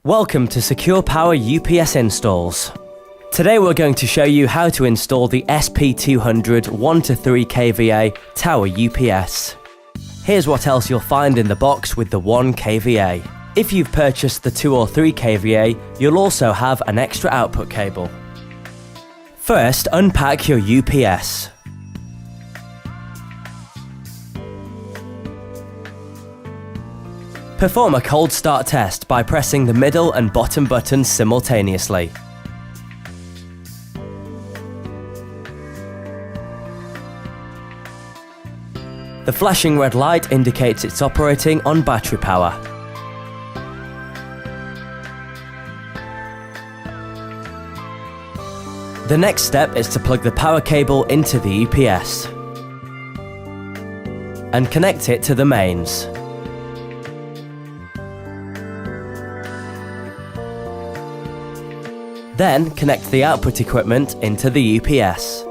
Welcome to Secure Power UPS installs. Today we're going to show you how to install the SP200 1 to 3 kVA tower UPS. Here's what else you'll find in the box with the 1 kVA. If you've purchased the 2 or 3 kVA, you'll also have an extra output cable. First, unpack your UPS. Perform a cold start test by pressing the middle and bottom buttons simultaneously. The flashing red light indicates it's operating on battery power. The next step is to plug the power cable into the UPS and connect it to the mains. Then connect the output equipment into the UPS.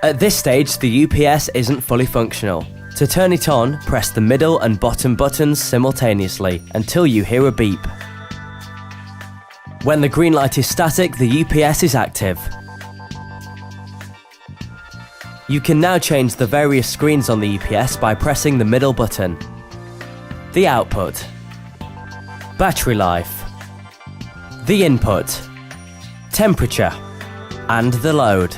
At this stage, the UPS isn't fully functional. To turn it on, press the middle and bottom buttons simultaneously until you hear a beep. When the green light is static, the UPS is active. You can now change the various screens on the UPS by pressing the middle button. The output, battery life, the input, temperature, and the load.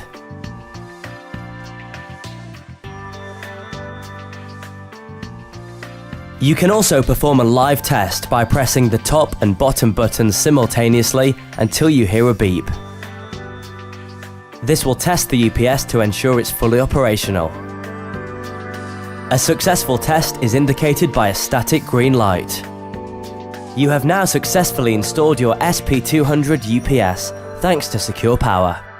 You can also perform a live test by pressing the top and bottom buttons simultaneously until you hear a beep. This will test the UPS to ensure it's fully operational. A successful test is indicated by a static green light. You have now successfully installed your SP200 UPS thanks to Secure Power.